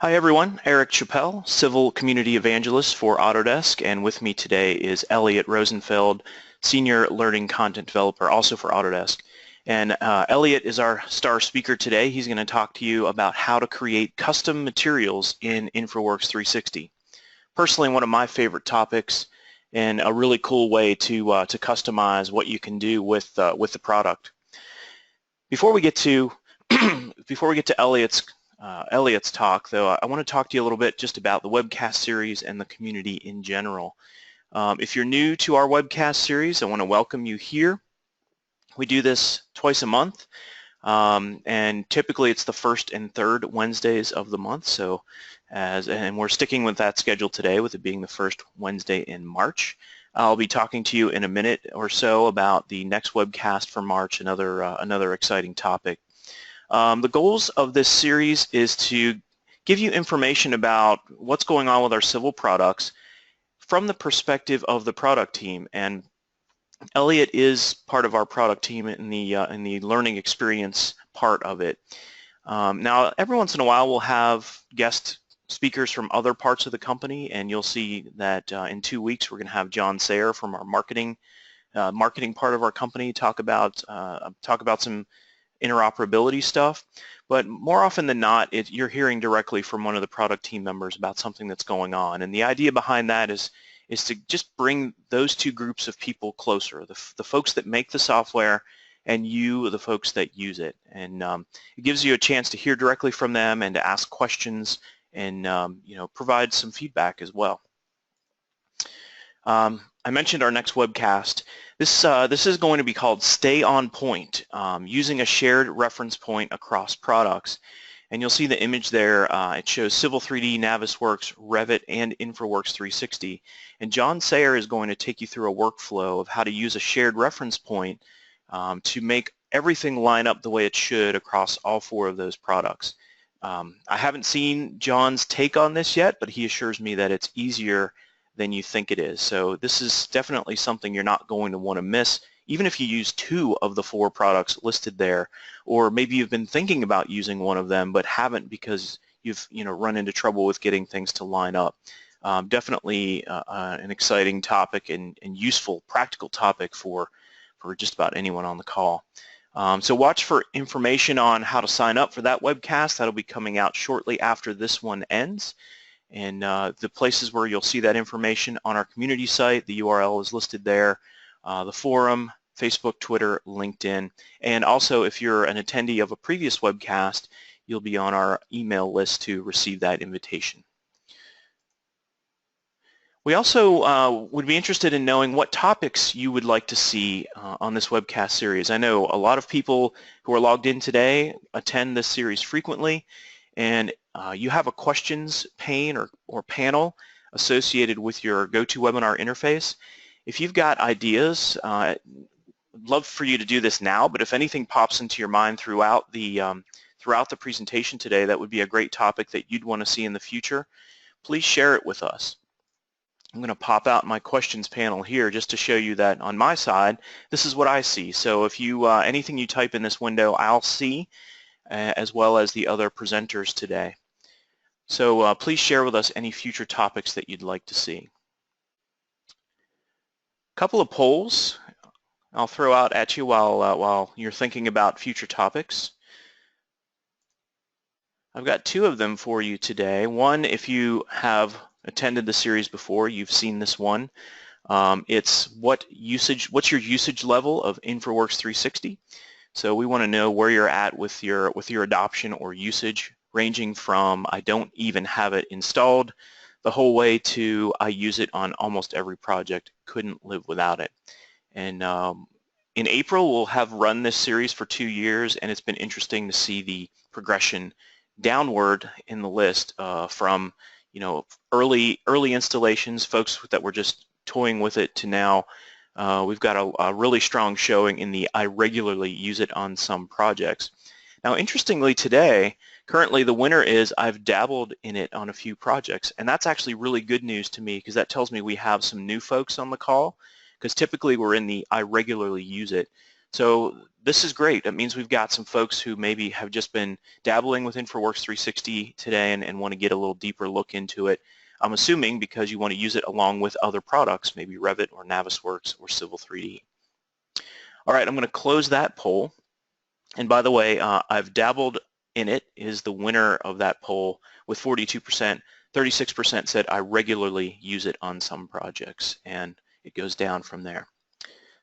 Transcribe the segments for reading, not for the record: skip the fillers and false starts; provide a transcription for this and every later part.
Hi everyone, Eric Chappelle, Civil Community Evangelist for Autodesk, and with me today is Elliott Rosenfeld, Senior Learning Content Developer, also for Autodesk. And Elliott is our star speaker today. He's going to talk to you about how to create custom materials in InfraWorks 360. Personally, one of my favorite topics and a really cool way to customize what you can do with the product. Before we get to Elliott's talk, though, I want to talk to you a little bit just about the Webcast series and the community in general. If you're new to our Webcast series, I want to welcome you here. We do this twice a month, and typically it's the first and third Wednesdays of the month. And we're sticking with that schedule today, with it being the first Wednesday in March. I'll be talking to you in a minute or so about the next webcast for March, another exciting topic. The goals of this series is to give you information about what's going on with our civil products from the perspective of the product team. And Elliott is part of our product team in the learning experience part of it. Now, every once in a while, we'll have guest speakers from other parts of the company, and you'll see that in 2 weeks we're going to have John Sayer from our marketing part of our company talk about some interoperability stuff. But more often than not, you're hearing directly from one of the product team members about something that's going on. And the idea behind that is to just bring those two groups of people closer, the folks that make the software and the folks that use it. And it gives you a chance to hear directly from them and to ask questions and provide some feedback as well. I mentioned our next webcast. This is going to be called Stay on Point, using a shared reference point across products. And you'll see the image there. It shows Civil 3D, Navisworks, Revit, and InfraWorks 360. And John Sayer is going to take you through a workflow of how to use a shared reference point to make everything line up the way it should across all four of those products. I haven't seen John's take on this yet, but he assures me that it's easier than you think it is. So this is definitely something you're not going to want to miss, even if you use 2 of the 4 products listed there, or maybe you've been thinking about using one of them but haven't because you've run into trouble with getting things to line up. Definitely an exciting topic and useful, practical topic for just about anyone on the call. So watch for information on how to sign up for that webcast. That'll be coming out shortly after this one ends. And the places where you'll see that information on our community site, the URL is listed there, the forum, Facebook, Twitter, LinkedIn, and also if you're an attendee of a previous webcast, you'll be on our email list to receive that invitation. We also would be interested in knowing what topics you would like to see on this webcast series. I know a lot of people who are logged in today attend this series frequently, and you have a questions pane or panel associated with your GoToWebinar interface. If you've got ideas, I'd love for you to do this now, but if anything pops into your mind throughout the presentation today, that would be a great topic that you'd want to see in the future, please share it with us. I'm going to pop out my questions panel here just to show you that on my side, this is what I see. So if you anything you type in this window, I'll see, as well as the other presenters today. So please share with us any future topics that you'd like to see. A couple of polls I'll throw out at you while you're thinking about future topics. I've got 2 of them for you today. One, if you have attended the series before, you've seen this one. It's what's your usage level of InfraWorks 360? So we want to know where you're at with your adoption or usage, ranging from I don't even have it installed the whole way to I use it on almost every project, couldn't live without it. And in April we'll have run this series for 2 years, and it's been interesting to see the progression downward in the list from early installations, folks that were just toying with it, to now we've got a really strong showing in the I regularly use it on some projects. Now, interestingly today, currently the winner is I've dabbled in it on a few projects, and that's actually really good news to me because that tells me we have some new folks on the call, because typically we're in the I regularly use it. So this is great. That means we've got some folks who maybe have just been dabbling with InfraWorks 360 today and want to get a little deeper look into it. I'm assuming because you want to use it along with other products, maybe Revit or Navisworks or Civil 3D. All right, I'm going to close that poll. And by the way, I've dabbled in it is the winner of that poll with 42%. 36% said I regularly use it on some projects, and it goes down from there.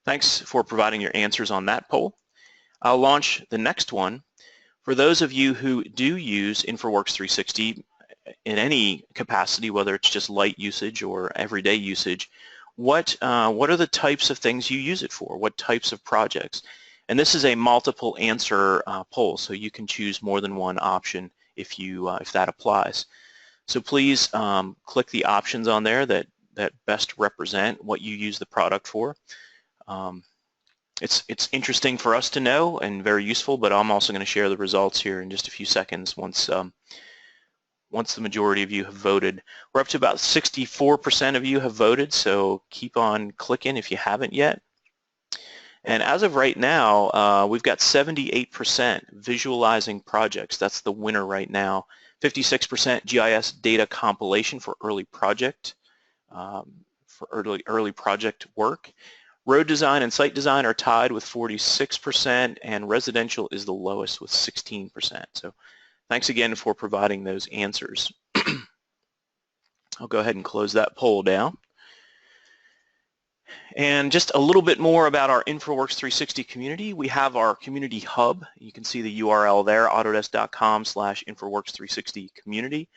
Thanks for providing your answers on that poll. I'll launch the next one. For those of you who do use InfraWorks 360 in any capacity, whether it's just light usage or everyday usage, what are the types of things you use it for? What types of projects? And this is a multiple answer poll, so you can choose more than one option if that applies. So please click the options on there that best represent what you use the product for. It's interesting for us to know and very useful, but I'm also going to share the results here in just a few seconds once the majority of you have voted. We're up to about 64% of you have voted, so keep on clicking if you haven't yet. And as of right now, we've got 78% visualizing projects. That's the winner right now. 56% GIS data compilation for early project work. Road design and site design are tied with 46%, and residential is the lowest with 16%. So thanks again for providing those answers. I'll go ahead and close that poll down. And just a little bit more about our InfraWorks 360 community. We have our community hub. You can see the URL there, autodesk.com/InfraWorks360 community.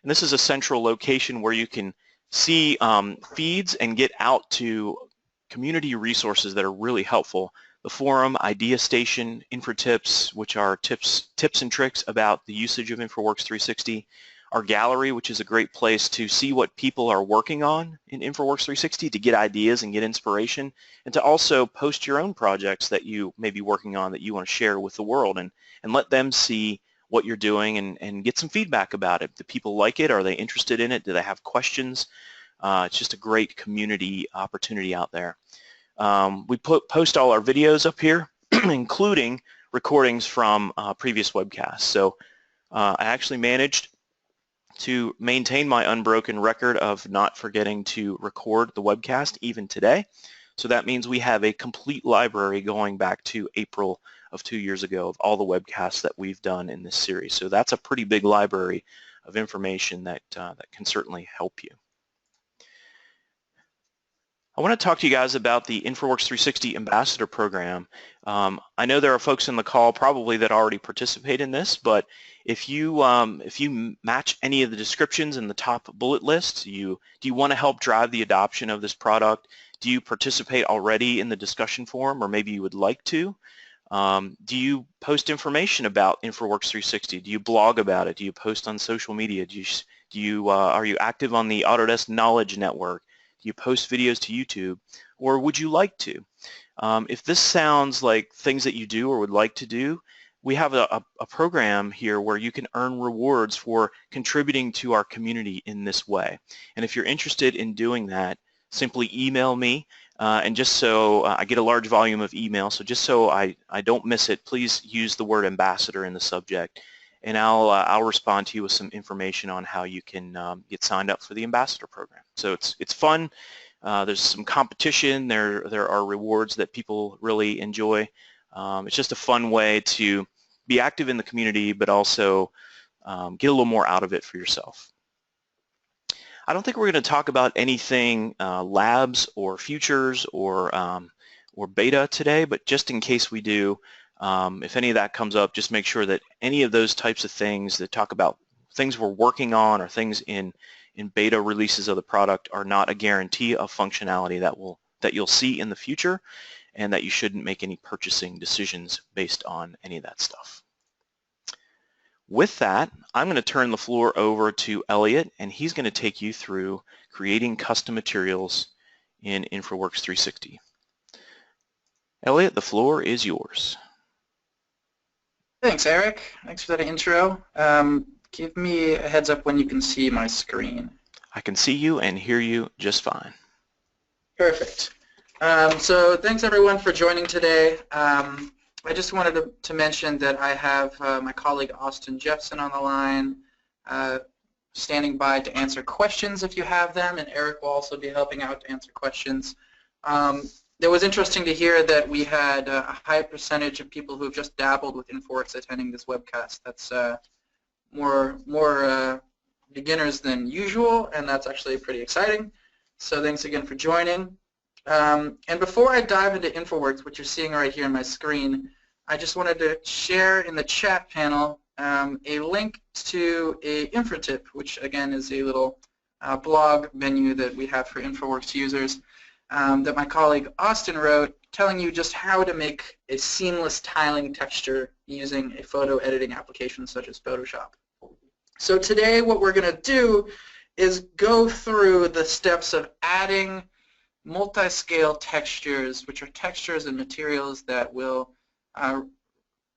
And this is a central location where you can see feeds and get out to community resources that are really helpful. The forum, idea station, InfraTips, which are tips and tricks about the usage of InfraWorks 360. Our gallery, which is a great place to see what people are working on in InfraWorks 360 to get ideas and get inspiration, and to also post your own projects that you may be working on that you want to share with the world and let them see what you're doing and get some feedback about it. Do people like it? Are they interested in it? Do they have questions? It's just a great community opportunity out there. We post all our videos up here, including recordings from previous webcasts. So I actually managed to maintain my unbroken record of not forgetting to record the webcast even today. So that means we have a complete library going back to April of 2 years ago of all the webcasts that we've done in this series. So that's a pretty big library of information that can certainly help you. I want to talk to you guys about the InfraWorks 360 Ambassador Program. I know there are folks in the call probably that already participate in this, but if you match any of the descriptions in the top bullet list, do you want to help drive the adoption of this product? Do you participate already in the discussion forum, or maybe you would like to? Do you post information about InfraWorks 360? Do you blog about it? Do you post on social media? Are you active on the Autodesk Knowledge Network? Do you post videos to YouTube, or would you like to? If this sounds like things that you do or would like to do, we have a program here where you can earn rewards for contributing to our community in this way. And if you're interested in doing that, simply email me. And just so I get a large volume of email, so just so I don't miss it, please use the word ambassador in the subject, and I'll respond to you with some information on how you can get signed up for the ambassador program. So it's fun. There's some competition. There are rewards that people really enjoy. It's just a fun way to be active in the community, but also get a little more out of it for yourself. I don't think we're going to talk about anything labs or futures or beta today, but just in case we do, if any of that comes up, just make sure that any of those types of things that talk about things we're working on or things in beta releases of the product are not a guarantee of functionality that you'll see in the future, and that you shouldn't make any purchasing decisions based on any of that stuff. With that, I'm going to turn the floor over to Elliott, and he's going to take you through creating custom materials in InfraWorks 360. Elliott, the floor is yours. Thanks, Eric. Thanks for that intro. Give me a heads up when you can see my screen. I can see you and hear you just fine. Perfect. So thanks everyone for joining today. I just wanted to mention that I have my colleague Austin Jeffson on the line, standing by to answer questions if you have them, and Eric will also be helping out to answer questions. It was interesting to hear that we had a high percentage of people who have just dabbled with InfraWorks attending this webcast. That's more beginners than usual, and that's actually pretty exciting. So thanks again for joining. And before I dive into InfraWorks, which you're seeing right here on my screen, I just wanted to share in the chat panel a link to a InfraTip, which again is a little blog menu that we have for InfraWorks users that my colleague Austin wrote, telling you just how to make a seamless tiling texture using a photo editing application such as Photoshop. So today what we're going to do is go through the steps of adding multiscale textures, which are textures and materials that will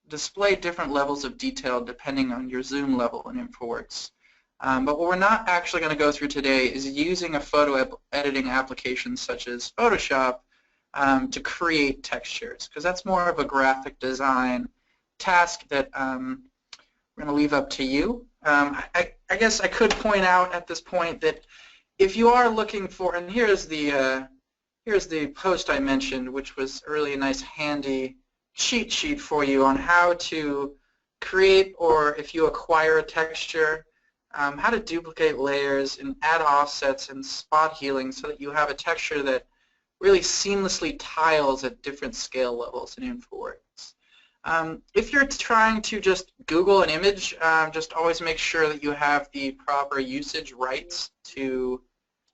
display different levels of detail depending on your zoom level in InfraWorks. But what we're not actually going to go through today is using a photo editing application such as Photoshop to create textures, because that's more of a graphic design task that we're going to leave up to you. I guess I could point out at this point that if you are looking for, and here's the post I mentioned, which was really a nice handy cheat sheet for you on how to create, or if you acquire a texture, how to duplicate layers and add offsets and spot healing so that you have a texture that really seamlessly tiles at different scale levels in InfraWorks. If you're trying to just Google an image, just always make sure that you have the proper usage rights to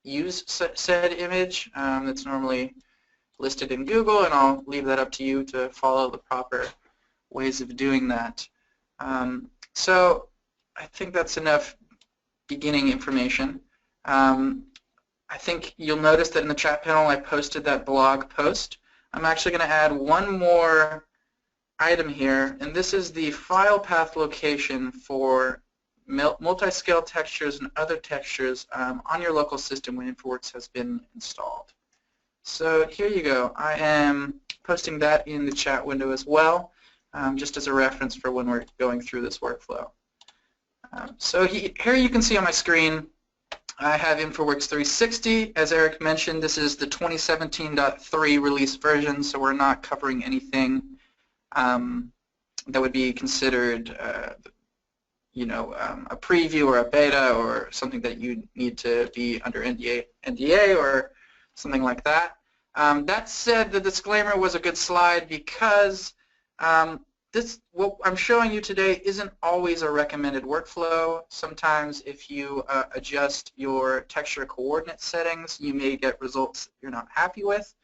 use said image. That's normally listed in Google, and I'll leave that up to you to follow the proper ways of doing that. So I think that's enough beginning information. I think you'll notice that in the chat panel I posted that blog post. I'm actually going to add one more item here, and this is the file path location for multiscale textures and other textures on your local system when InfraWorks has been installed. So here you go. I am posting that in the chat window as well, just as a reference for when we're going through this workflow. So here you can see on my screen I have InfraWorks 360. As Eric mentioned, this is the 2017.3 release version, so we're not covering anything that would be considered a preview or a beta or something that you need to be under NDA or something like that. That said, the disclaimer was a good slide because what I'm showing you today isn't always a recommended workflow. Sometimes if you adjust your texture coordinate settings, you may get results you're not happy with.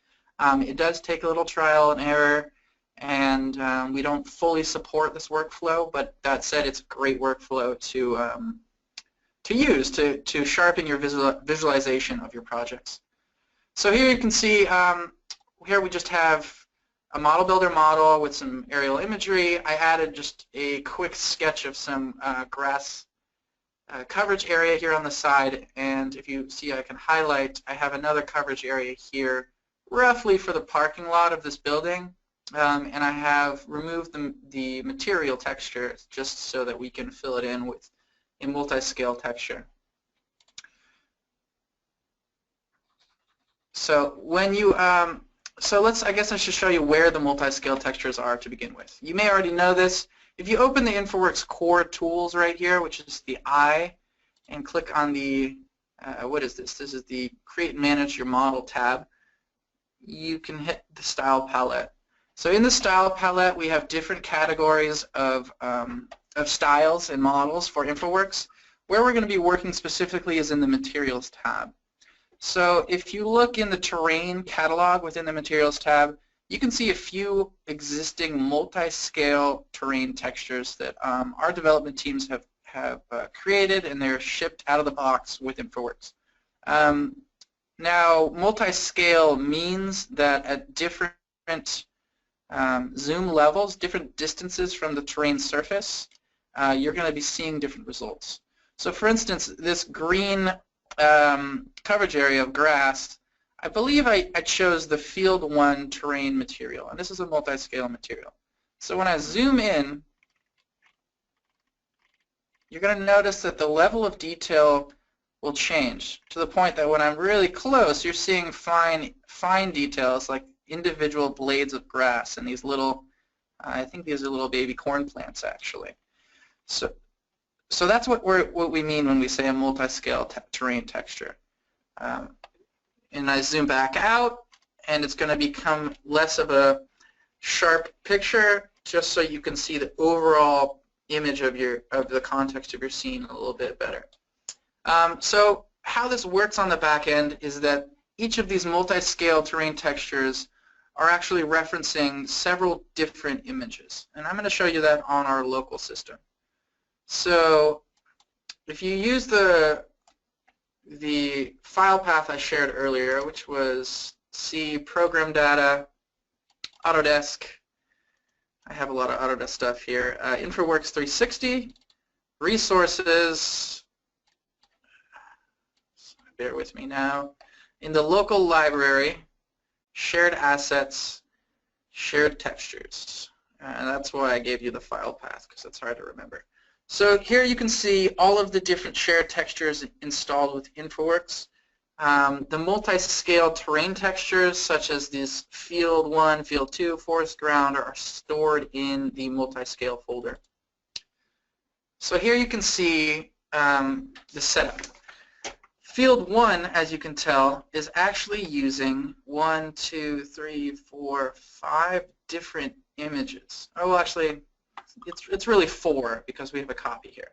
It does take a little trial and error, and we don't fully support this workflow, but that said, it's a great workflow to use to sharpen your visualization of your projects. So here you can see, here we just have a model builder model with some aerial imagery. I added just a quick sketch of some grass coverage area here on the side, and if you see I can highlight, I have another coverage area here roughly for the parking lot of this building, and I have removed the material texture just so that we can fill it in with a multi-scale texture. So when you I guess I should show you where the multi-scale textures are to begin with. You may already know this. If you open the InfraWorks core tools right here, which is the I, and click on the, what is this? This is the Create and Manage Your Model tab. You can hit the Style Palette. So in the Style Palette, we have different categories of styles and models for InfraWorks. Where we're going to be working specifically is in the Materials tab. So if you look in the terrain catalog within the Materials tab, you can see a few existing multi-scale terrain textures that our development teams have created, and they're shipped out of the box with InfraWorks. Now, multi-scale means that at different zoom levels, different distances from the terrain surface, you're going to be seeing different results. So for instance, this green coverage area of grass, I believe I chose the Field 1 terrain material, and this is a multi-scale material. So when I zoom in, you're going to notice that the level of detail will change to the point that when I'm really close, you're seeing fine details like individual blades of grass and these little, I think these are little baby corn plants actually. So that's what we mean when we say a multi-scale terrain texture. And I zoom back out, and it's going to become less of a sharp picture, just so you can see the overall image of the context of your scene a little bit better. So how this works on the back end is that each of these multi-scale terrain textures are actually referencing several different images, and I'm going to show you that on our local system. So if you use the file path I shared earlier, which was C program data, Autodesk. I have a lot of Autodesk stuff here. InfraWorks 360, resources. Bear with me now. In the local library, shared assets, shared textures. And that's why I gave you the file path, because it's hard to remember. So here you can see all of the different shared textures installed with InfraWorks. The multi-scale terrain textures, such as this Field 1, Field 2, Forest Ground, are stored in the multi-scale folder. So here you can see the setup. Field 1, as you can tell, is actually using 1, 2, 3, 4, 5 different images. Oh, well, actually, it's really 4 because we have a copy here.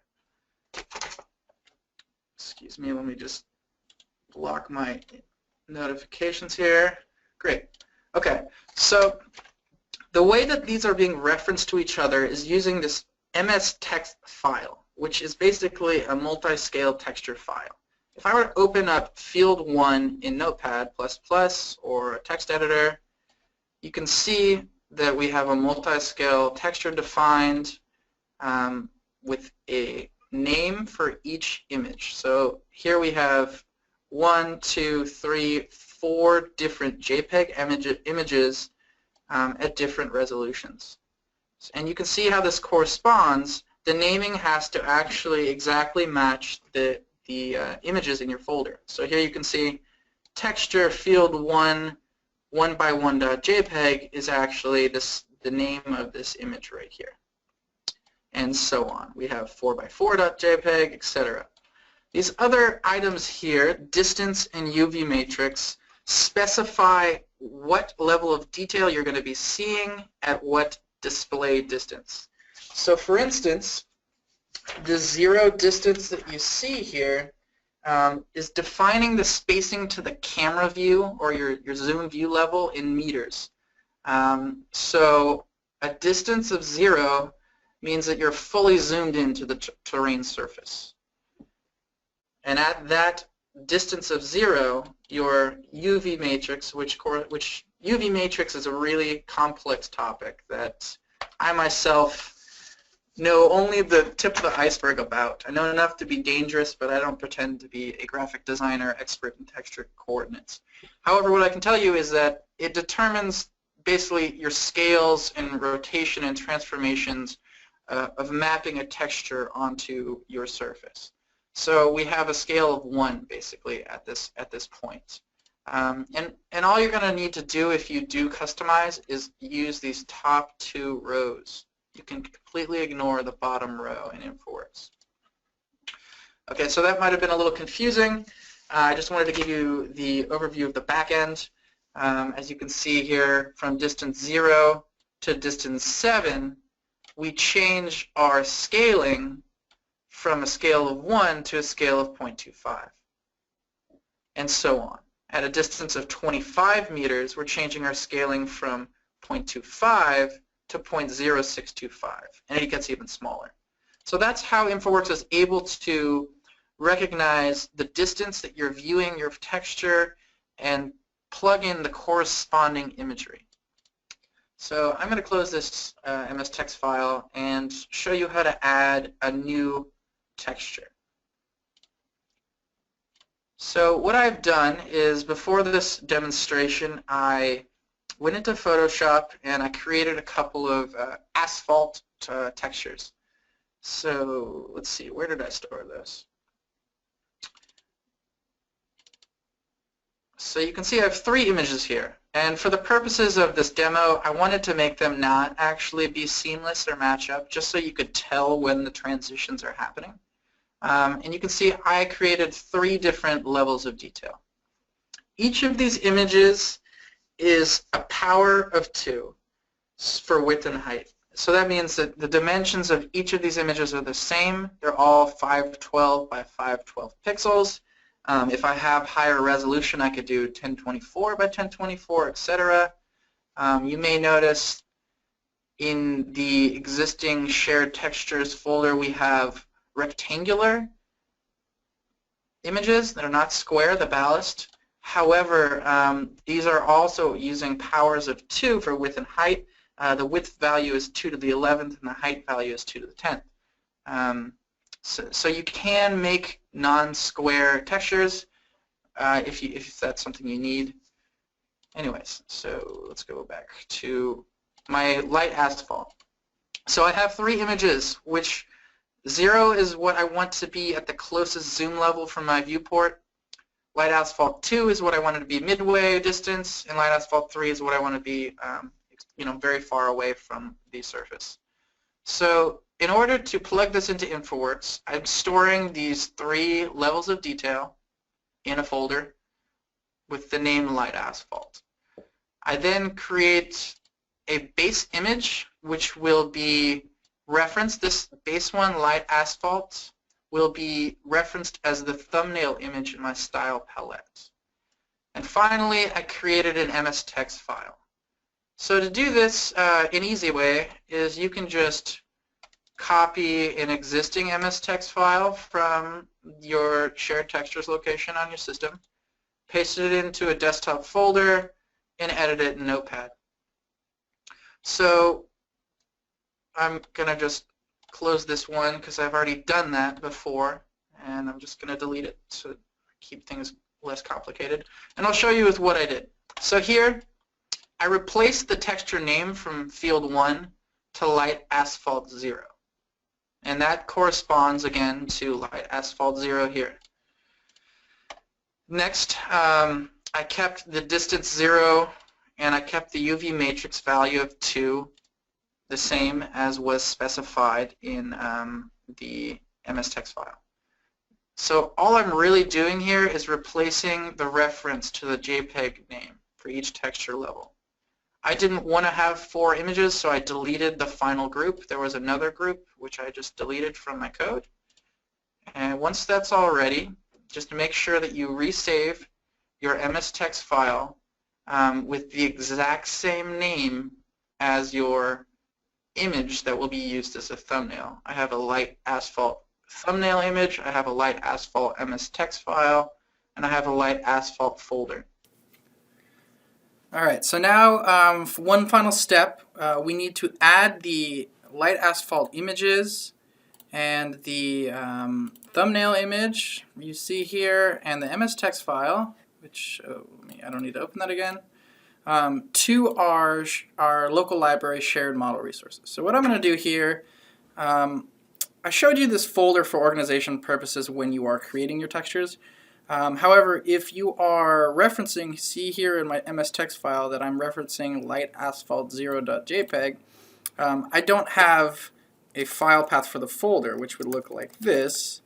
Excuse me, let me just block my notifications here. Great. Okay, so the way that these are being referenced to each other is using this MS text file, which is basically a multi-scale texture file. If I were to open up Field 1 in Notepad++ or a text editor, you can see that we have a multi-scale texture defined with a name for each image. So here we have 1, 2, 3, 4 different JPEG images at different resolutions. And you can see how this corresponds. The naming has to actually exactly match the images in your folder. So here you can see texture Field 1 1x1.jpg is actually the name of this image right here. And so on. We have 4x4.jpg, etc. These other items here, distance and UV matrix, specify what level of detail you're going to be seeing at what display distance. So for instance, the 0 distance that you see here is defining the spacing to the camera view or your zoom view level in meters. So a distance of 0 means that you're fully zoomed into the terrain surface. And at that distance of 0, your UV matrix, which UV matrix is a really complex topic that I myself know only the tip of the iceberg about. I know enough to be dangerous, but I don't pretend to be a graphic designer expert in texture coordinates. However, what I can tell you is that it determines basically your scales and rotation and transformations of mapping a texture onto your surface. So we have a scale of 1 basically at this point. And all you're going to need to do if you do customize is use these top 2 rows. You can completely ignore the bottom row in InfraWorks. Okay, so that might have been a little confusing. I just wanted to give you the overview of the back end. As you can see here, from distance 0 to distance 7, we change our scaling from a scale of 1 to a scale of 0.25, and so on. At a distance of 25 meters, we're changing our scaling from 0.25 to 0.0625, and it gets even smaller. So that's how InfraWorks is able to recognize the distance that you're viewing your texture and plug in the corresponding imagery. So I'm going to close this MS text file and show you how to add a new texture. So what I've done is before this demonstration, I went into Photoshop and I created a couple of asphalt textures. So let's see, where did I store those? So you can see I have 3 images here. And for the purposes of this demo, I wanted to make them not actually be seamless or match up, just so you could tell when the transitions are happening. And you can see I created 3 different levels of detail. Each of these images is a power of 2 for width and height. So that means that the dimensions of each of these images are the same. They're all 512 by 512 pixels. If I have higher resolution, I could do 1024 by 1024, etc. You may notice in the existing shared textures folder we have rectangular images that are not square, the ballast. However, these are also using powers of 2 for width and height. The width value is 2 to the 11th and the height value is 2 to the 10th. So you can make non-square textures if that's something you need. Anyways, so let's go back to my light asphalt. So I have 3 images, which 0 is what I want to be at the closest zoom level from my viewport. Light asphalt 2 is what I want to be midway distance, and light asphalt 3 is what I want to be very far away from the surface. So in order to plug this into InfraWorks, I'm storing these 3 levels of detail in a folder with the name light asphalt. I then create a base image which will be referenced. This base one, light asphalt, will be referenced as the thumbnail image in my style palette. And finally, I created an MS text file. So to do this, an easy way is you can just copy an existing MS text file from your shared textures location on your system, paste it into a desktop folder, and edit it in Notepad. So I'm going to just close this one because I've already done that before, and I'm just going to delete it to keep things less complicated. And I'll show you with what I did. So here, I replaced the texture name from field 1 to light asphalt 0. And that corresponds again to light asphalt 0 here. Next, I kept the distance 0 and I kept the UV matrix value of 2 the same as was specified in the MS text file. So all I'm really doing here is replacing the reference to the JPEG name for each texture level. I didn't want to have 4 images, so I deleted the final group. There was another group which I just deleted from my code. And once that's all ready, just make sure that you resave your MS text file with the exact same name as your image that will be used as a thumbnail. I have a light asphalt thumbnail image, I have a light asphalt MS text file, and I have a light asphalt folder. Alright, so now for one final step, we need to add the light asphalt images and the thumbnail image you see here and the MS text file, which I don't need to open that again, to our local library shared model resources. So what I'm going to do here, I showed you this folder for organization purposes when you are creating your textures. However, if you are referencing, see here in my MS text file that I'm referencing light asphalt 0.jpg, I don't have a file path for the folder, which would look like this,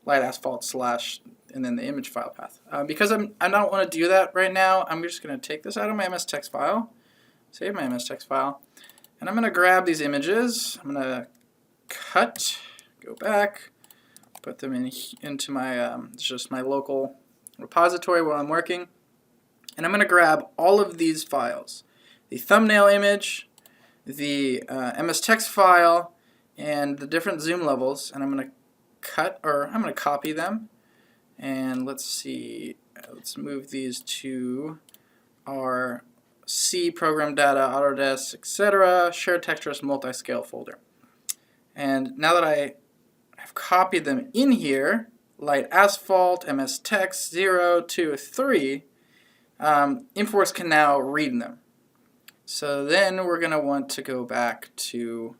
light asphalt / and then the image file path. Because I don't want to do that right now, I'm just going to take this out of my MS text file, save my MS text file, and I'm going to grab these images. I'm going to cut, go back, put them into my just my local repository while I'm working, and I'm going to grab all of these files, the thumbnail image, the MS text file, and the different zoom levels, and I'm going to copy them, and let's see, let's move these to our C program data, Autodesk, etc. shared textures multiscale folder. And now that I have copied them in here, light asphalt, MS text, 0, 2, 3, InfraWorks can now read them. So then we're going to want to go back to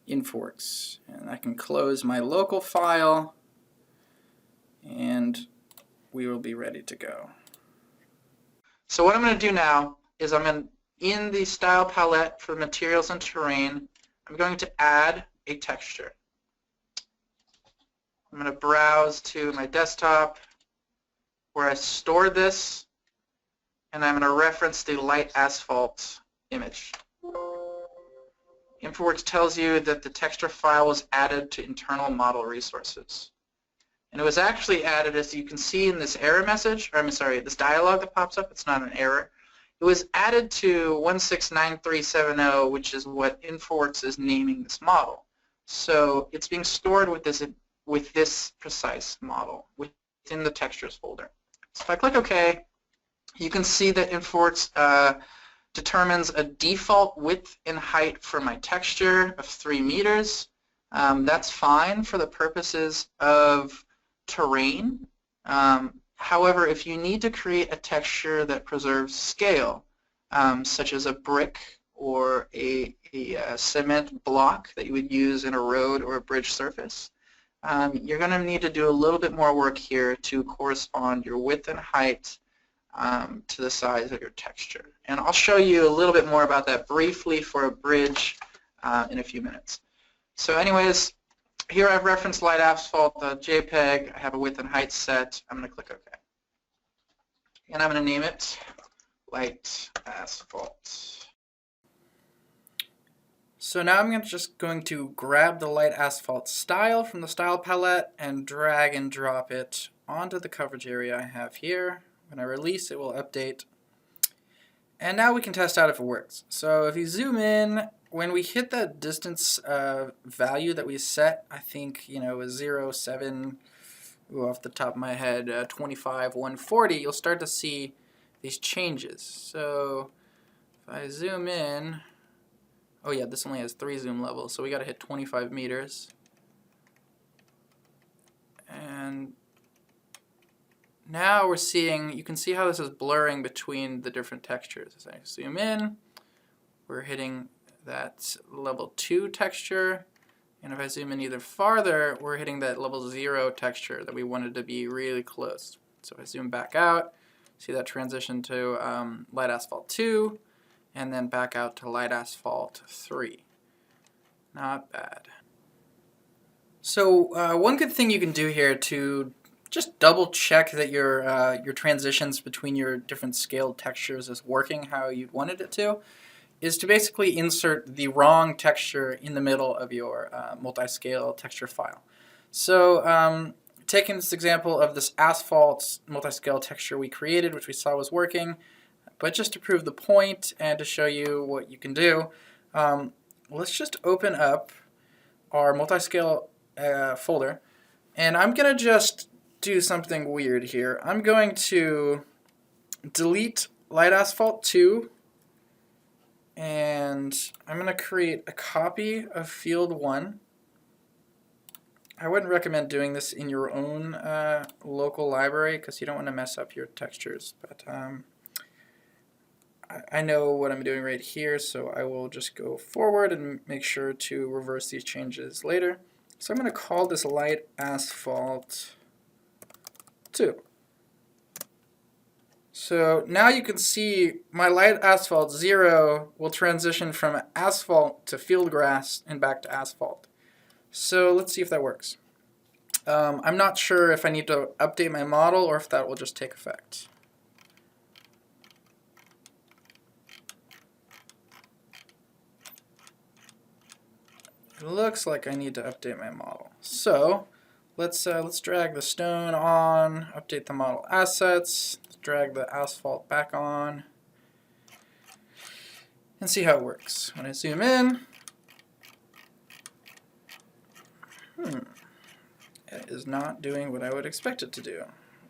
InfraWorks. And I can close my local file, and we will be ready to go. So what I'm going to do now is in the style palette for materials and terrain, I'm going to add a texture. I'm going to browse to my desktop where I stored this, and I'm going to reference the light asphalt image. InfraWorks tells you that the texture file was added to internal model resources. And it was actually added, as you can see in this error message, or I'm sorry, this dialog that pops up, it's not an error. It was added to 169370, which is what InfraWorks is naming this model. So it's being stored with this precise model within the textures folder. So if I click OK, you can see that InfraWorks determines a default width and height for my texture of 3 meters. That's fine for the purposes of terrain. However, if you need to create a texture that preserves scale, such as a brick or a cement block that you would use in a road or a bridge surface, you're going to need to do a little bit more work here to correspond your width and height to the size of your texture. And I'll show you a little bit more about that briefly for a bridge in a few minutes. So anyways, here I've referenced light asphalt, the JPEG. I have a width and height set. I'm going to click OK. And I'm going to name it light asphalt. So now I'm just going to grab the light asphalt style from the style palette and drag and drop it onto the coverage area I have here. When I release, it will update. And now we can test out if it works. So if you zoom in, when we hit that distance value that we set, I think, it was 0, 7, off the top of my head, 25, 140, you'll start to see these changes. So if I zoom in, oh yeah, this only has 3 zoom levels, so we got to hit 25 meters. And now we're seeing, you can see how this is blurring between the different textures. As I zoom in, we're hitting that level 2 texture, and if I zoom in either farther, we're hitting that level 0 texture that we wanted to be really close. So if I zoom back out, see that transition to light asphalt 2, and then back out to light asphalt 3. Not bad. So one good thing you can do here to just double check that your transitions between your different scaled textures is working how you'd wanted it to is to basically insert the wrong texture in the middle of your multiscale texture file. So taking this example of this asphalt multiscale texture we created, which we saw was working, but just to prove the point and to show you what you can do, let's just open up our multiscale folder, and I'm going to just do something weird here. I'm going to delete light asphalt 2, and I'm going to create a copy of field 1. I wouldn't recommend doing this in your own local library because you don't want to mess up your textures, but I know what I'm doing right here, so I will just go forward and make sure to reverse these changes later. So I'm going to call this light asphalt 2. So now you can see my light asphalt 0 will transition from asphalt to field grass and back to asphalt. So let's see if that works. I'm not sure if I need to update my model or if that will just take effect. It looks like I need to update my model. So let's drag the stone on, update the model assets, drag the asphalt back on, and see how it works. When I zoom in, it is not doing what I would expect it to do.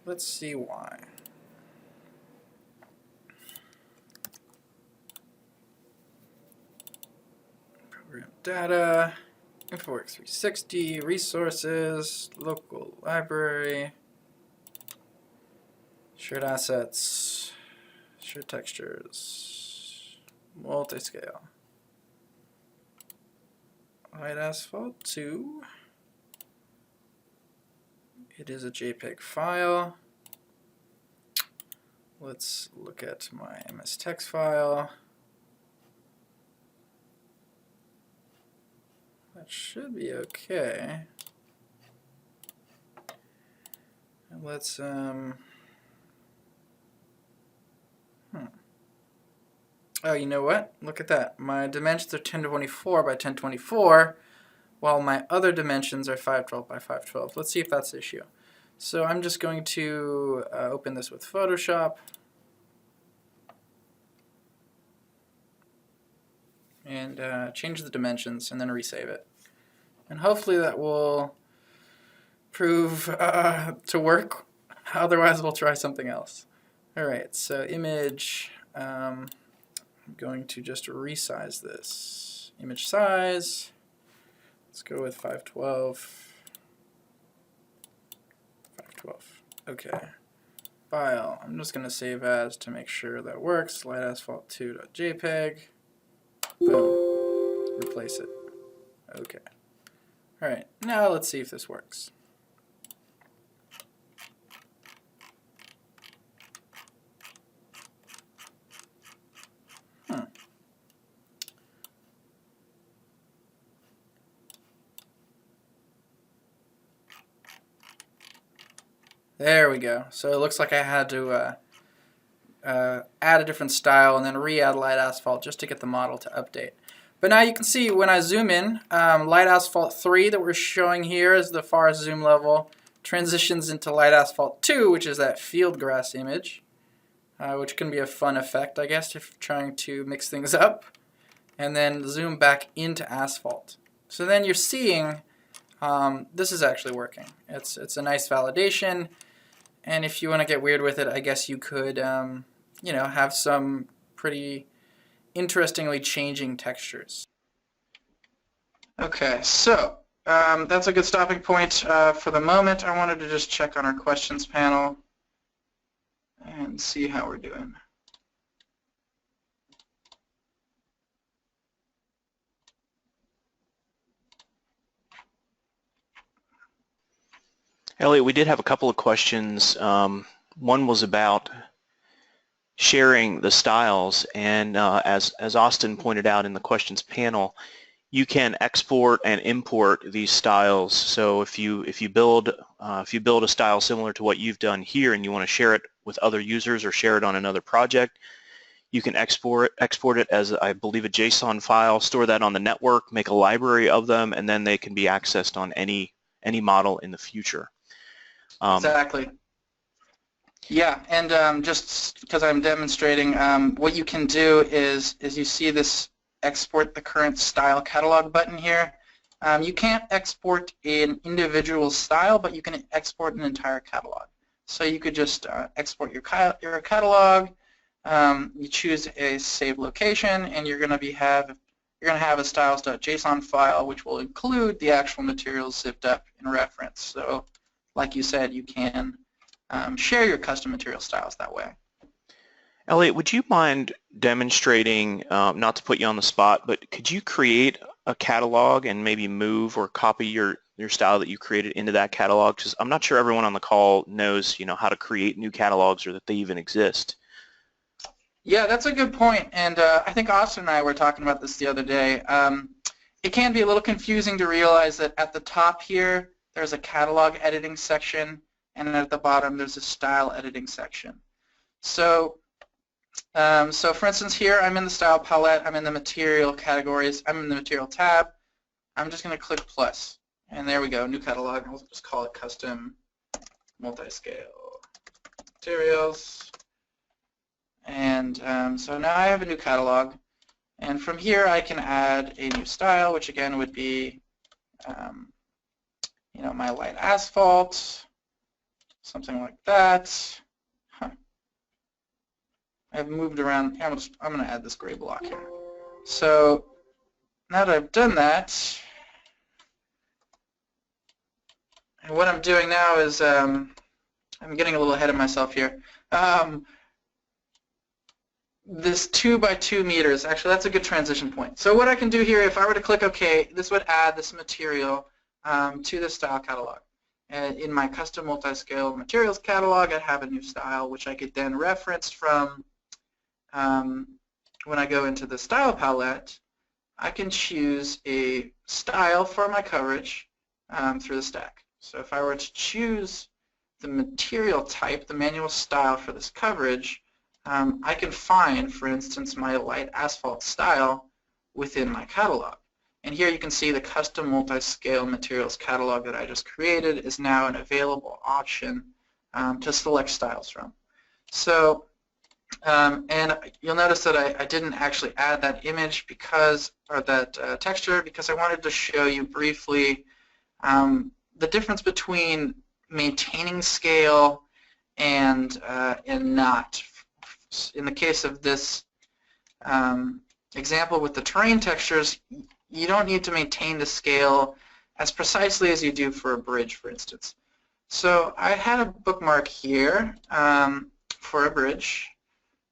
Let's see why. Program data. InfraWorks 360, resources, local library, shared assets, shared textures, multiscale. Light asphalt 2. It is a JPEG file. Let's look at my MS text file. That should be okay. And let's Oh, you know what? Look at that. My dimensions are 1024 by 1024, while my other dimensions are 512 by 512. Let's see if that's the issue. So I'm just going to open this with Photoshop. And change the dimensions and then resave it. And hopefully that will prove to work. Otherwise we'll try something else. Alright, so image, I'm going to just resize this. Image size, let's go with 512. 512, okay. File, I'm just going to save as to make sure that works. Lightasphalt2.jpg. Boom. Replace it. Okay. Alright, now let's see if this works. There we go. So it looks like I had to add a different style and then re-add light asphalt just to get the model to update. But now you can see when I zoom in, light asphalt 3 that we're showing here is the far zoom level transitions into light asphalt 2, which is that field grass image, which can be a fun effect, I guess, if you're trying to mix things up, and then zoom back into asphalt. So then you're seeing this is actually working. It's a nice validation, and if you want to get weird with it, I guess you could you know, have some pretty interestingly changing textures. Okay, so that's a good stopping point for the moment. I wanted to just check on our questions panel and see how we're doing. Elliott, we did have a couple of questions. One was about sharing the styles, and as Austin pointed out in the questions panel, you can export and import these styles. So if you build a style similar to what you've done here and you want to share it with other users or share it on another project, you can export it as, I believe, a JSON file, store that on the network, make a library of them, and then they can be accessed on any model in the future. Exactly. Yeah, and just because I'm demonstrating, what you can do is you see this export the current style catalog button here. You can't export an individual style, but you can export an entire catalog. So you could just export your catalog. You choose a save location, and you're going to have a styles.json file, which will include the actual materials zipped up in reference. So, like you said, you can share your custom material styles that way. Elliott, would you mind demonstrating, not to put you on the spot, but could you create a catalog and maybe move or copy your style that you created into that catalog? Because I'm not sure everyone on the call knows, how to create new catalogs or that they even exist. Yeah, that's a good point, and I think Austin and I were talking about this the other day. It can be a little confusing to realize that at the top here, there's a catalog editing section, and then at the bottom, there's a style editing section. So, for instance, here I'm in the style palette, I'm in the material categories, I'm in the material tab. I'm just going to click plus, and there we go, new catalog. We'll just call it custom multiscale materials. And so now I have a new catalog, and from here I can add a new style, which again would be, my light asphalt, something like that. I've moved around. I'm going to add this gray block here. So now that I've done that, And what I'm doing now is I'm getting a little ahead of myself here. This 2 by 2 meters, actually that's a good transition point. So what I can do here, if I were to click OK, this would add this material to the style catalog. And in my custom multi-scale materials catalog, I have a new style which I could then reference from when I go into the style palette. I can choose a style for my coverage through the stack. So if I were to choose the material type, the manual style for this coverage, I can find, for instance, my light asphalt style within my catalog. And here you can see the custom multi-scale materials catalog that I just created is now an available option to select styles from. So, and you'll notice that I didn't actually add that image because, or that texture, because I wanted to show you briefly the difference between maintaining scale and not. In the case of this example with the terrain textures, you don't need to maintain the scale as precisely as you do for a bridge, for instance. So I had a bookmark here for a bridge,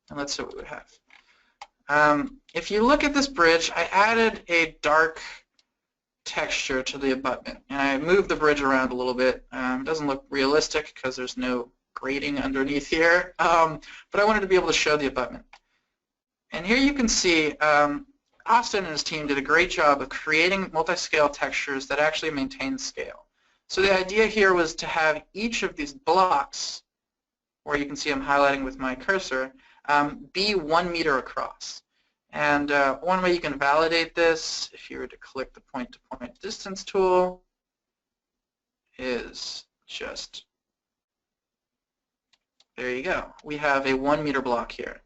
and let's see what we would have. If you look at this bridge, I added a dark texture to the abutment, and I moved the bridge around a little bit. It doesn't look realistic because there's no grading underneath here, but I wanted to be able to show the abutment. And here you can see Austin and his team did a great job of creating multi-scale textures that actually maintain scale. So the idea here was to have each of these blocks, where you can see I'm highlighting with my cursor, be 1 meter across. And one way you can validate this, if you were to click the point-to-point distance tool, is just, there you go. We have a 1 meter block here.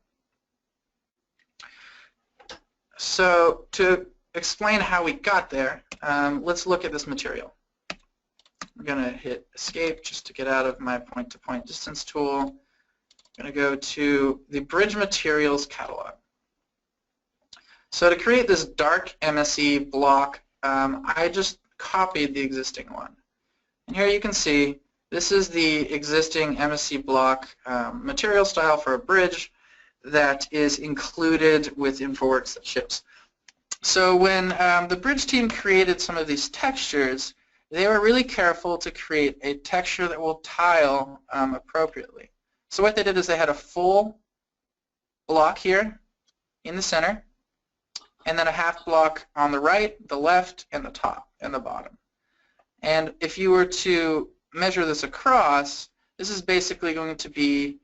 So to explain how we got there, let's look at this material. I'm going to hit escape just to get out of my point-to-point distance tool. I'm going to go to the bridge materials catalog. So to create this dark MSE block, I just copied the existing one. And here you can see this is the existing MSE block material style for a bridge that is included with InfraWorks that ships. So when the bridge team created some of these textures, they were really careful to create a texture that will tile appropriately. So what they did is they had a full block here in the center, and then a half block on the right, the left, and the top and the bottom. And if you were to measure this across, this is basically going to be,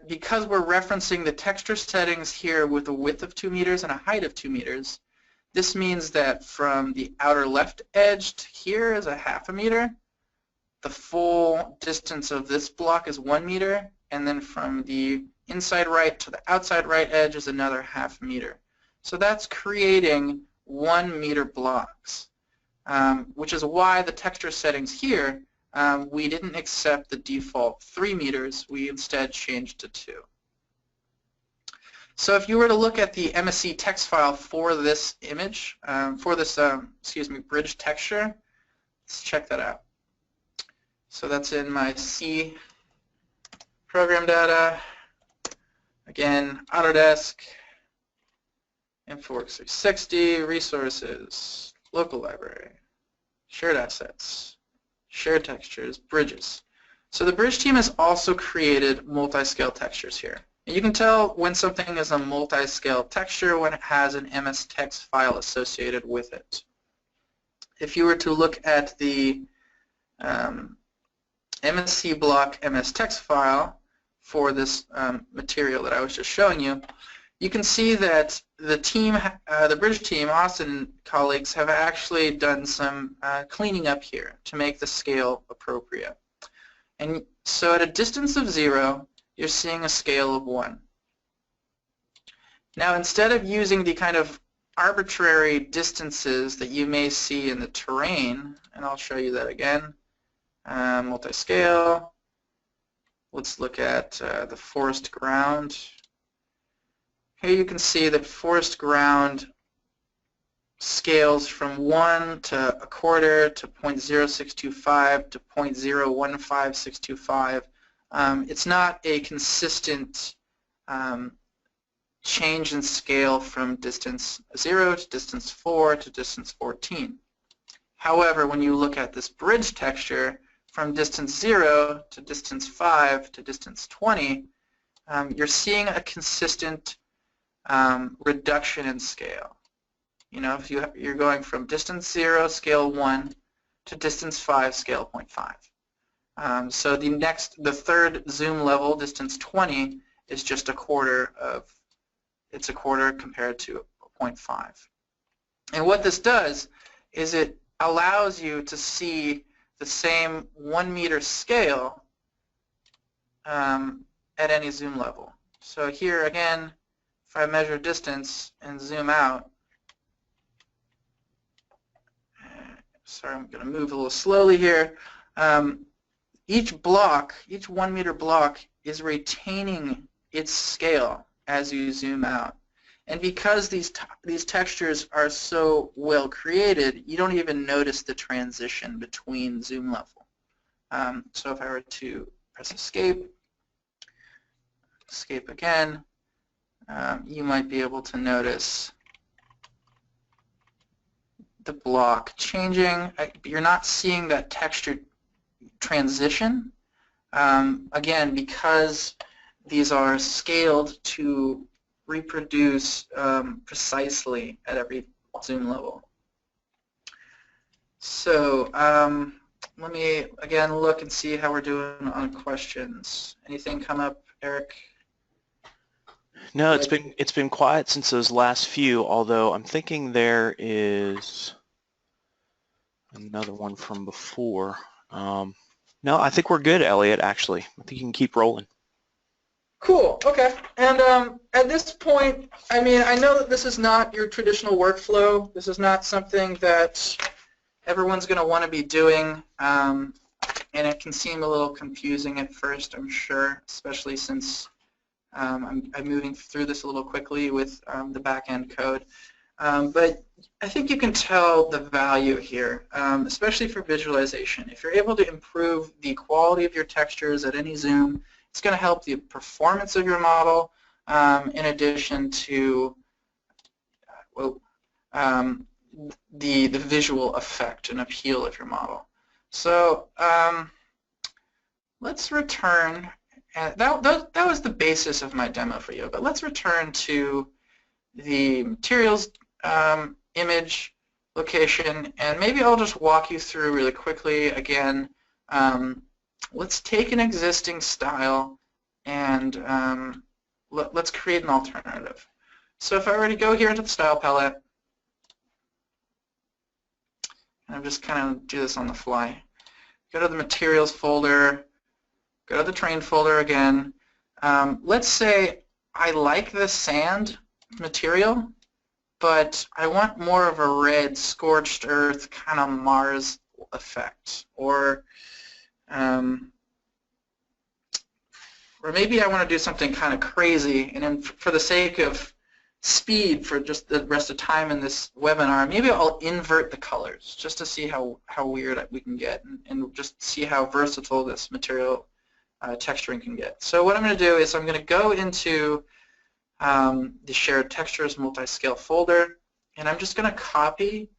because we're referencing the texture settings here with a width of 2 meters and a height of 2 meters, this means that from the outer left edge to here is a half a meter, the full distance of this block is 1 meter, and then from the inside right to the outside right edge is another half meter. So that's creating 1 meter blocks, which is why the texture settings here, we didn't accept the default 3 meters, we instead changed to 2. So if you were to look at the MSE text file for this image, for this, bridge texture, let's check that out. So that's in my C program data, again, Autodesk, InfraWorks 360, resources, local library, shared assets, shared textures, bridges. So the bridge team has also created multi-scale textures here. And you can tell when something is a multi-scale texture when it has an MS text file associated with it. If you were to look at the MSC block MS text file for this material that I was just showing you, you can see that the team, the bridge team, Austin and colleagues, have actually done some cleaning up here to make the scale appropriate. And so at a distance of 0, you're seeing a scale of 1. Now instead of using the kind of arbitrary distances that you may see in the terrain, and I'll show you that again, multi-scale, let's look at the forest ground. Here you can see that forest ground scales from 1 to 1/4 to 0.0625 to 0.015625. It's not a consistent change in scale from distance 0 to distance 4 to distance 14. However, when you look at this bridge texture from distance 0 to distance 5 to distance 20, you're seeing a consistent reduction in scale. You know, if you're going from distance 0, scale 1, to distance 5, scale 0.5. So the third zoom level, distance 20, is just a quarter compared to 0.5. And what this does is it allows you to see the same 1 meter scale at any zoom level. So here again, if I measure distance and zoom out, sorry, I'm going to move a little slowly here. Each 1 meter block is retaining its scale as you zoom out. And because these textures are so well created, you don't even notice the transition between zoom level. So if I were to press escape again, you might be able to notice the block changing. You're not seeing that texture transition. Again, because these are scaled to reproduce precisely at every zoom level. So let me again look and see how we're doing on questions. Anything come up, Eric? No, it's been quiet since those last few, although I'm thinking there is another one from before. No, I think we're good, Elliott, actually. I think you can keep rolling. Cool, okay. And at this point, I mean, I know that this is not your traditional workflow. This is not something that everyone's going to want to be doing, and it can seem a little confusing at first, I'm sure, especially since I'm moving through this a little quickly with the back-end code. But I think you can tell the value here, especially for visualization. If you're able to improve the quality of your textures at any zoom, it's going to help the performance of your model in addition to the visual effect and appeal of your model. So let's return. That was the basis of my demo for you, but let's return to the materials image location, and maybe I'll just walk you through really quickly again. Let's take an existing style and let's create an alternative. So if I were to go here into the style palette, and I'm just kind of do this on the fly, go to the materials folder, go to the train folder again. Let's say I like the sand material, but I want more of a red, scorched earth, kind of Mars effect. Or maybe I want to do something kind of crazy, and then for the sake of speed for just the rest of time in this webinar, maybe I'll invert the colors just to see how weird we can get, and just see how versatile this material texturing can get. So what I'm going to do is I'm going to go into the shared textures multiscale folder, and I'm just going to copy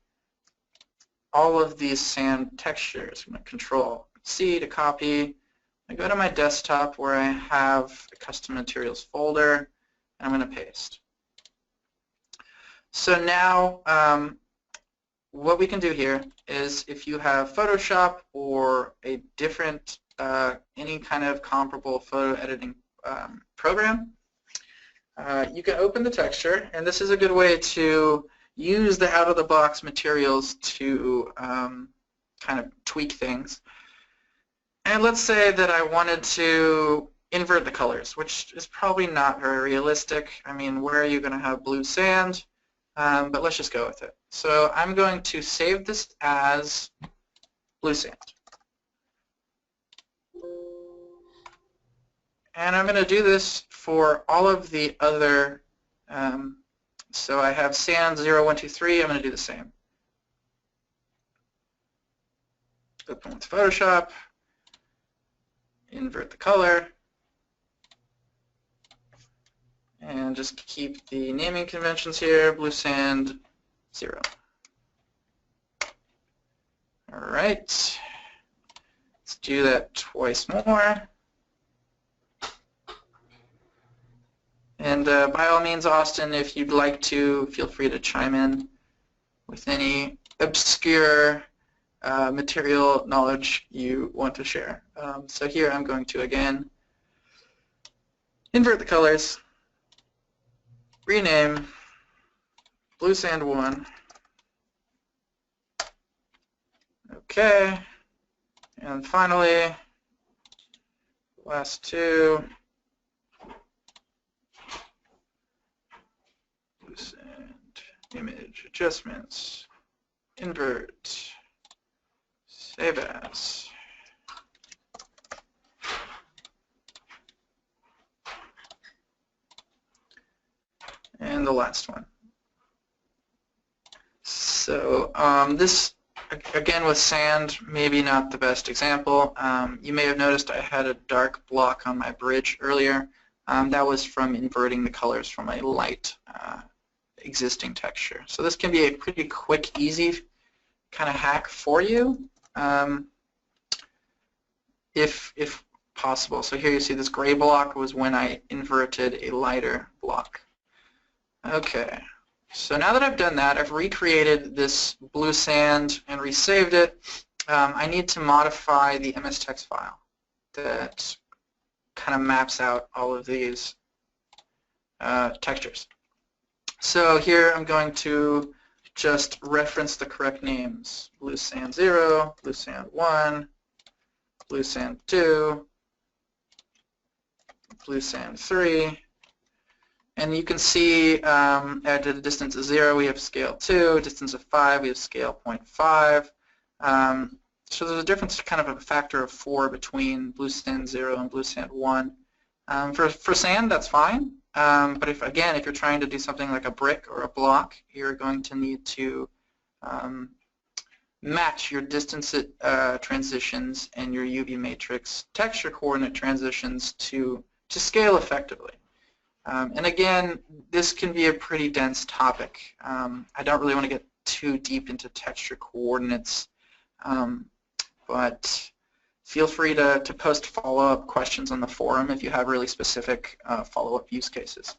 all of these sand textures. I'm going to Control C to copy. I go to my desktop where I have a custom materials folder, and I'm going to paste. So now what we can do here is, if you have Photoshop or a different any kind of comparable photo editing program, you can open the texture, and this is a good way to use the out-of-the-box materials to kind of tweak things. And let's say that I wanted to invert the colors, which is probably not very realistic. I mean, where are you going to have blue sand? But let's just go with it. So I'm going to save this as blue sand. And I'm going to do this for all of the other So I have sand 0, 1, 2, 3. I'm going to do the same. Open with Photoshop. Invert the color. And just keep the naming conventions here. Blue sand 0. All right. Let's do that twice more. And by all means, Austin, if you'd like to, feel free to chime in with any obscure material knowledge you want to share. So here I'm going to, again, invert the colors, rename Blue Sand 1. Okay. And finally, last two. Blue Sand, image adjustments, invert, save as. And the last one. So this, again with sand, maybe not the best example. You may have noticed I had a dark block on my bridge earlier. That was from inverting the colors from a light existing texture. So this can be a pretty quick, easy kind of hack for you, if possible. So here you see this gray block was when I inverted a lighter block. Okay, so now that I've done that, I've recreated this blue sand and resaved it. I need to modify the MS text file that kind of maps out all of these textures. So here I'm going to just reference the correct names. Blue sand 0, blue sand 1, blue sand 2, blue sand 3. And you can see at the distance of 0 we have scale 2, distance of 5 we have scale 0.5. So there's a difference, kind of a factor of 4 between blue sand 0 and blue sand 1. For sand, that's fine. But if you're trying to do something like a brick or a block, you're going to need to match your distance transitions and your UV matrix texture coordinate transitions to scale effectively. And again, this can be a pretty dense topic. I don't really want to get too deep into texture coordinates, but feel free to post follow-up questions on the forum if you have really specific follow-up use cases.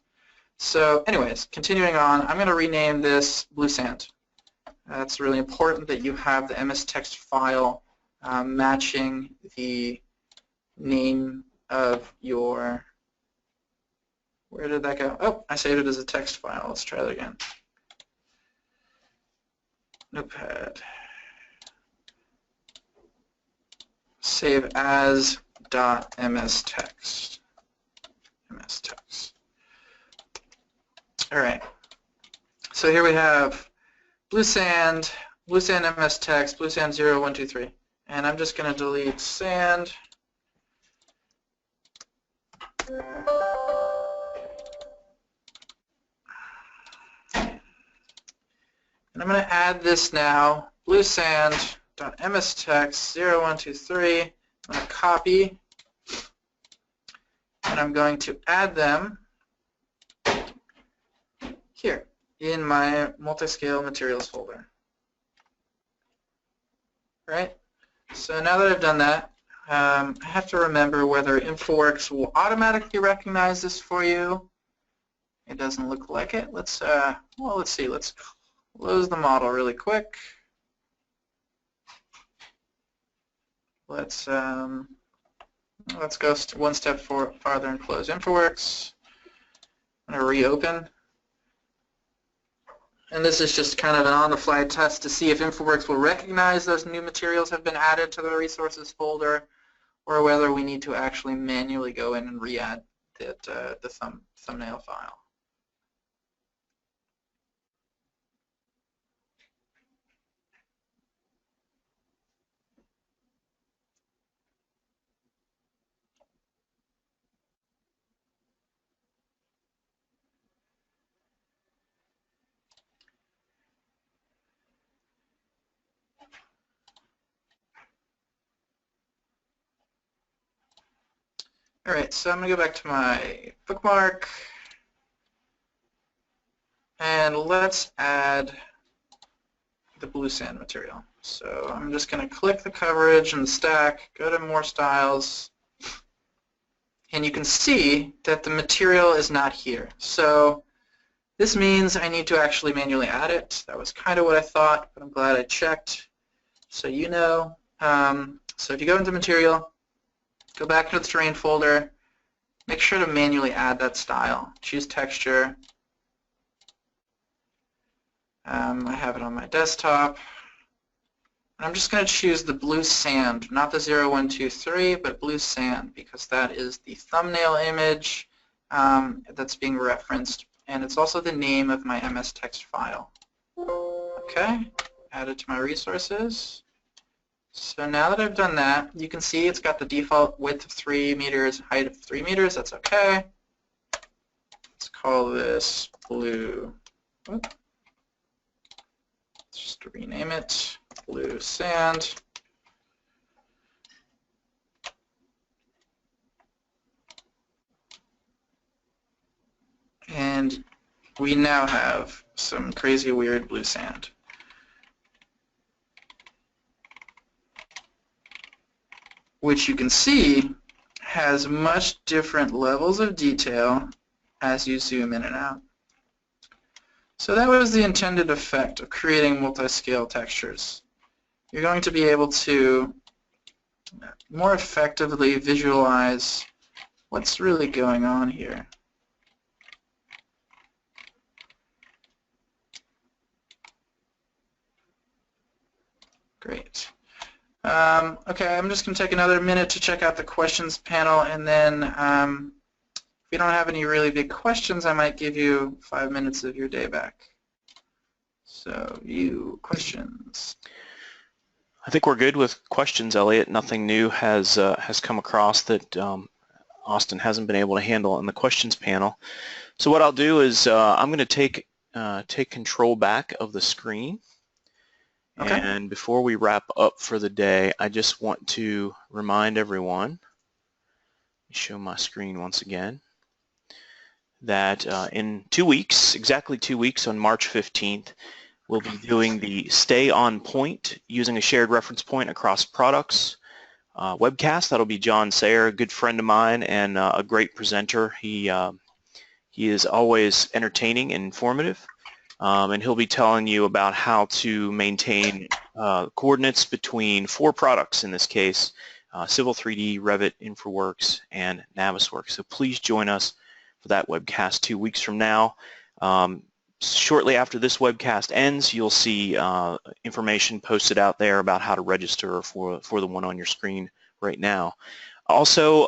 So anyways, continuing on, I'm going to rename this blue sand. It's really important that you have the MS text file matching the name of your, where did that go? Oh, I saved it as a text file. Let's try that again. Notepad. Save as .mstext. All right. So here we have blue sand mstext, blue sand 0, 1, 2, 3. And I'm just going to delete sand. And I'm going to add this now, blue sand.mstext 0, 1, 2, 3. I'm going to copy, and I'm going to add them here in my multiscale materials folder. Right? So now that I've done that, I have to remember whether InfraWorks will automatically recognize this for you. It doesn't look like it. Let's see. Let's close the model really quick. Let's go one step farther and close InfraWorks. I'm going to reopen. And this is just kind of an on-the-fly test to see if InfraWorks will recognize those new materials have been added to the resources folder, or whether we need to actually manually go in and re-add the thumbnail file. All right, so I'm going to go back to my bookmark, and let's add the blue sand material. So I'm just going to click the coverage and the stack, go to more styles, and you can see that the material is not here. So this means I need to actually manually add it. That was kind of what I thought, but I'm glad I checked. So you know, so if you go into material, go back into the terrain folder, make sure to manually add that style. Choose texture. I have it on my desktop. I'm just going to choose the blue sand, not the 0, 1, 2, 3, but blue sand, because that is the thumbnail image that's being referenced, and it's also the name of my MS text file. Okay, add it to my resources. So now that I've done that, you can see it's got the default width of 3 meters, height of 3 meters. That's okay. Let's call this blue. Let's just rename it blue sand. And we now have some crazy weird blue sand. Which you can see has much different levels of detail as you zoom in and out. So that was the intended effect of creating multi-scale textures. You're going to be able to more effectively visualize what's really going on here. Great. Okay, I'm just going to take another minute to check out the questions panel, and then if we don't have any really big questions, I might give you 5 minutes of your day back. So, view questions. I think we're good with questions, Elliott. Nothing new has come across that Austin hasn't been able to handle in the questions panel. So what I'll do is I'm going to take control back of the screen. Okay. And before we wrap up for the day, I just want to remind everyone, let me show my screen once again, that in 2 weeks, exactly 2 weeks, on March 15th, we'll be doing the Stay on Point using a shared reference point across products webcast. That'll be John Sayer, a good friend of mine and a great presenter. He is always entertaining and informative. And he'll be telling you about how to maintain coordinates between 4 products in this case, Civil 3D, Revit, InfraWorks, and Navisworks. So please join us for that webcast 2 weeks from now. Shortly after this webcast ends, you'll see information posted out there about how to register for the one on your screen right now. Also,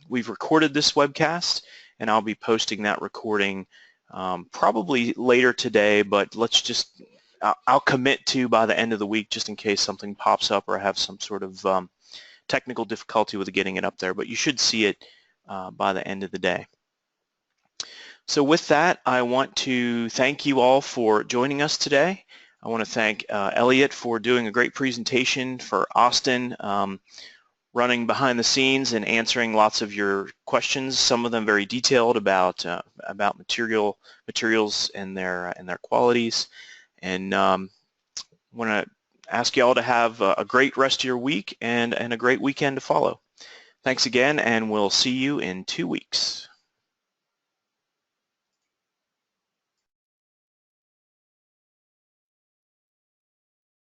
we've recorded this webcast, and I'll be posting that recording probably later today, but I'll commit to by the end of the week, just in case something pops up or I have some sort of technical difficulty with getting it up there, but you should see it by the end of the day. So with that, I want to thank you all for joining us today. I want to thank Elliott for doing a great presentation, for Austin running behind the scenes and answering lots of your questions, some of them very detailed about materials and their qualities. And want to ask you all to have a great rest of your week and a great weekend to follow. Thanks again, and we'll see you in 2 weeks.